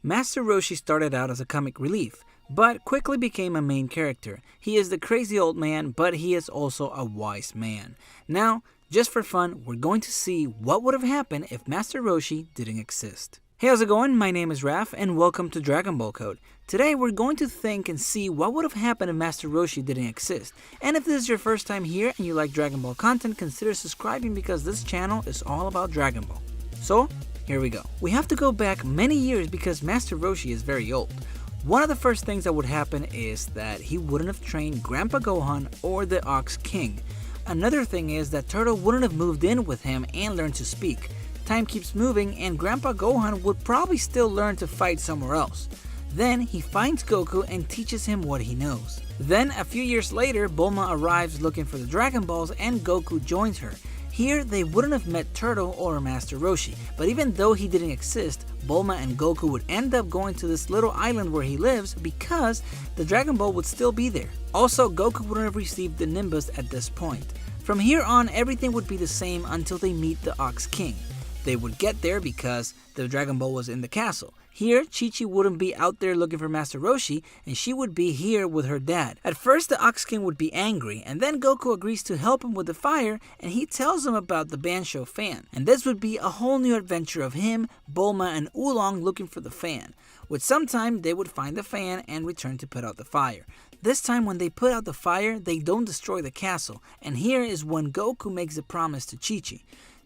Master Roshi started out as a comic relief, but quickly became a main character. He is the crazy old man, but he is also a wise man. Now, just for fun, we're going to see what would have happened if Master Roshi didn't exist. Hey, how's it going? My name is Raph, and welcome to Dragon Ball Code. Today, we're going to think and see what would have happened if Master Roshi didn't exist. And if this is your first time here and you like Dragon Ball content, consider subscribing because this channel is all about Dragon Ball. So, here we go. We have to go back many years because Master Roshi is very old. One of the first things that would happen is that he wouldn't have trained Grandpa Gohan or the Ox King. Another thing is that Turtle wouldn't have moved in with him and learned to speak. Time keeps moving and Grandpa Gohan would probably still learn to fight somewhere else. Then he finds Goku and teaches him what he knows. Then a few years later, Bulma arrives looking for the Dragon Balls and Goku joins her. Here they wouldn't have met Turtle or Master Roshi, but even though he didn't exist, Bulma and Goku would end up going to this little island where he lives because the Dragon Ball would still be there. Also, Goku wouldn't have received the Nimbus at this point. From here on, everything would be the same until they meet the Ox King. They would get there because the Dragon Ball was in the castle. Here, Chi-Chi wouldn't be out there looking for Master Roshi, and she would be here with her dad. At first, the Ox King would be angry, and then Goku agrees to help him with the fire, and he tells him about the Bansho fan. And this would be a whole new adventure of him, Bulma, and Oolong looking for the fan. With some time, they would find the fan and return to put out the fire. This time, when they put out the fire, they don't destroy the castle, and here is when Goku makes a promise to Chi-Chi.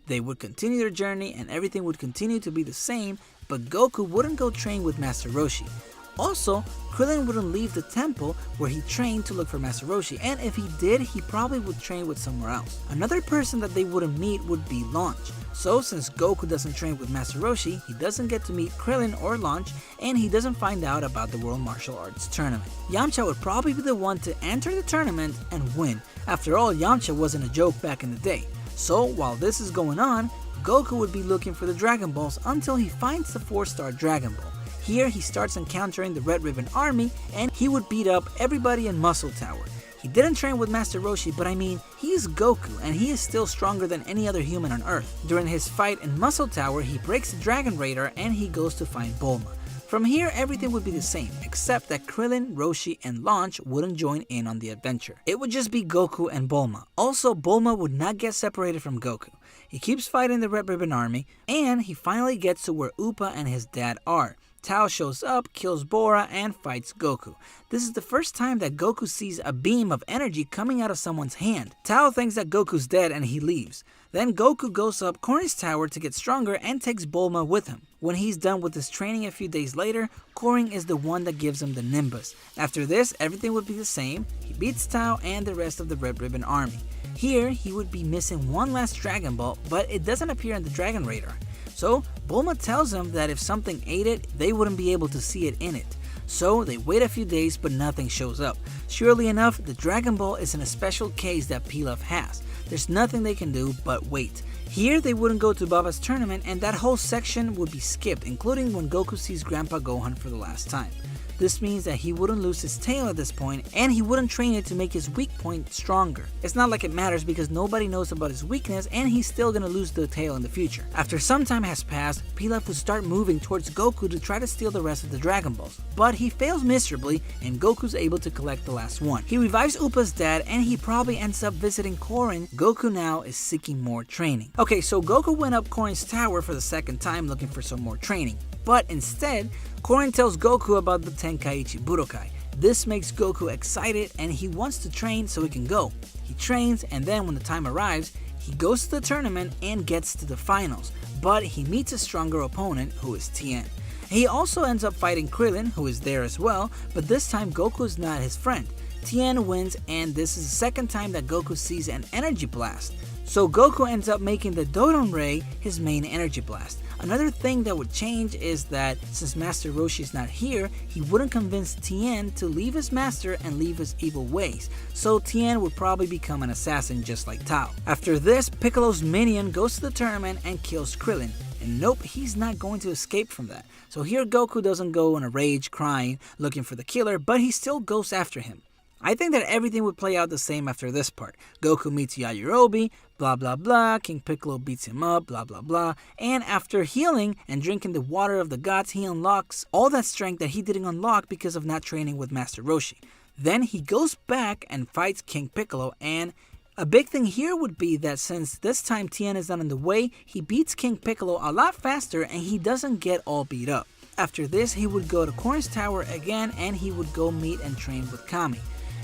They would continue their journey and everything would continue to be the same, but Goku wouldn't go train with Master Roshi. Also, Krillin wouldn't leave the temple where he trained to look for Master Roshi, and if he did, he probably would train with somewhere else. Another person that they wouldn't meet would be Launch. So since Goku doesn't train with Master Roshi, he doesn't get to meet Krillin or Launch, and he doesn't find out about the World Martial Arts Tournament. Yamcha would probably be the one to enter the tournament and win. After all, Yamcha wasn't a joke back in the day. So while this is going on, Goku would be looking for the Dragon Balls until he finds the 4-star Dragon Ball. Here he starts encountering the Red Ribbon Army and he would beat up everybody in Muscle Tower. He didn't train with Master Roshi, but I mean, he is Goku and he is still stronger than any other human on Earth. During his fight in Muscle Tower, he breaks the Dragon Radar and he goes to find Bulma. From here, everything would be the same, except that Krillin, Roshi, and Launch wouldn't join in on the adventure. It would just be Goku and Bulma. Also, Bulma would not get separated from Goku. He keeps fighting the Red Ribbon Army, and he finally gets to where Appa and his dad are. Tao shows up, kills Bora, and fights Goku. This is the first time that Goku sees a beam of energy coming out of someone's hand. Tao thinks that Goku's dead and he leaves. Then Goku goes up Korin's tower to get stronger and takes Bulma with him. When he's done with his training a few days later, Korin is the one that gives him the Nimbus. After this, everything would be the same. He beats Tao and the rest of the Red Ribbon Army. Here, he would be missing one last Dragon Ball, but it doesn't appear in the Dragon Radar. So, Bulma tells him that if something ate it, they wouldn't be able to see it in it. So, they wait a few days but nothing shows up. Surely enough, the Dragon Ball is in a special case that Pilaf has. There's nothing they can do but wait. Here, they wouldn't go to Baba's tournament and that whole section would be skipped, including when Goku sees Grandpa Gohan for the last time. This means that he wouldn't lose his tail at this point, and he wouldn't train it to make his weak point stronger. It's not like it matters because nobody knows about his weakness, and he's still gonna lose the tail in the future. After some time has passed, Pilaf would start moving towards Goku to try to steal the rest of the Dragon Balls, but he fails miserably, and Goku's able to collect the last one. He revives Appa's dad, and he probably ends up visiting Korin. Goku now is seeking more training. Okay, so Goku went up Korin's tower for the second time looking for some more training. But instead, Korin tells Goku about the Tenkaichi Budokai. This makes Goku excited and he wants to train so he can go. He trains and then when the time arrives, he goes to the tournament and gets to the finals. But he meets a stronger opponent who is Tien. He also ends up fighting Krillin, who is there as well, but this time Goku is not his friend. Tien wins and this is the second time that Goku sees an energy blast. So Goku ends up making the Dodon Ray his main energy blast. Another thing that would change is that since Master Roshi is not here, he wouldn't convince Tien to leave his master and leave his evil ways, so Tien would probably become an assassin just like Tao. After this, Piccolo's minion goes to the tournament and kills Krillin. And nope, he's not going to escape from that. So here Goku doesn't go in a rage crying looking for the killer, but he still goes after him. I think that everything would play out the same after this part. Goku meets Yajirobe, blah blah blah, King Piccolo beats him up, blah blah blah, and after healing and drinking the water of the gods, he unlocks all that strength that he didn't unlock because of not training with Master Roshi. Then he goes back and fights King Piccolo, and a big thing here would be that since this time Tien is not in the way, he beats King Piccolo a lot faster and he doesn't get all beat up. After this, he would go to Corn's Tower again and he would go meet and train with Kami.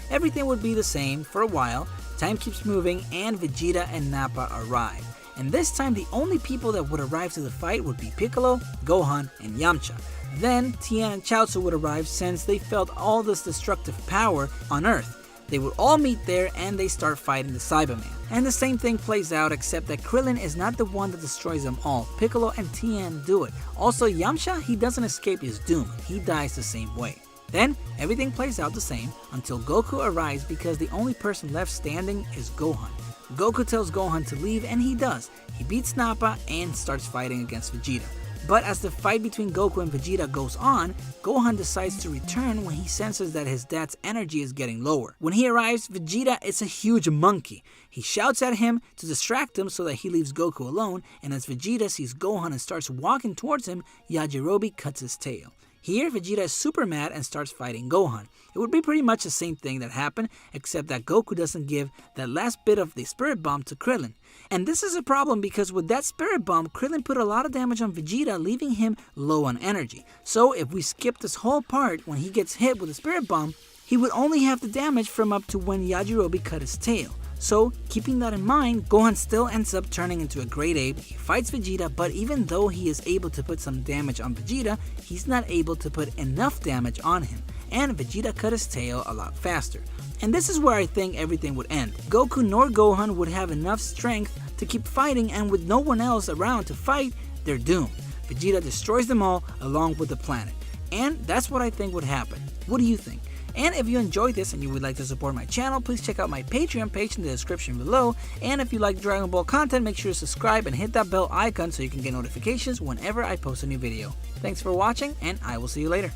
Everything would be the same for a while, time keeps moving, and Vegeta and Nappa arrive. And this time the only people that would arrive to the fight would be Piccolo, Gohan, and Yamcha. Then Tien and Chaozu would arrive since they felt all this destructive power on Earth. They would all meet there and they start fighting the Cyberman. And the same thing plays out, except that Krillin is not the one that destroys them all. Piccolo and Tien do it. Also Yamcha, he doesn't escape his doom, he dies the same way. Then, everything plays out the same until Goku arrives because the only person left standing is Gohan. Goku tells Gohan to leave and he does. He beats Nappa and starts fighting against Vegeta. But as the fight between Goku and Vegeta goes on, Gohan decides to return when he senses that his dad's energy is getting lower. When he arrives, Vegeta is a huge monkey. He shouts at him to distract him so that he leaves Goku alone, and as Vegeta sees Gohan and starts walking towards him, Yajirobe cuts his tail. Here, Vegeta is super mad and starts fighting Gohan. It would be pretty much the same thing that happened, except that Goku doesn't give that last bit of the Spirit Bomb to Krillin. And this is a problem because with that Spirit Bomb, Krillin put a lot of damage on Vegeta, leaving him low on energy. So if we skip this whole part, when he gets hit with the Spirit Bomb, he would only have the damage from up to when Yajirobe cut his tail. So, keeping that in mind, Gohan still ends up turning into a great ape. He fights Vegeta, but even though he is able to put some damage on Vegeta, he's not able to put enough damage on him, and Vegeta cut his tail a lot faster. And this is where I think everything would end. Goku nor Gohan would have enough strength to keep fighting, and with no one else around to fight, they're doomed. Vegeta destroys them all along with the planet. And that's what I think would happen. What do you think? And if you enjoyed this and you would like to support my channel, please check out my Patreon page in the description below. And if you like Dragon Ball content, make sure to subscribe and hit that bell icon so you can get notifications whenever I post a new video. Thanks for watching, and I will see you later.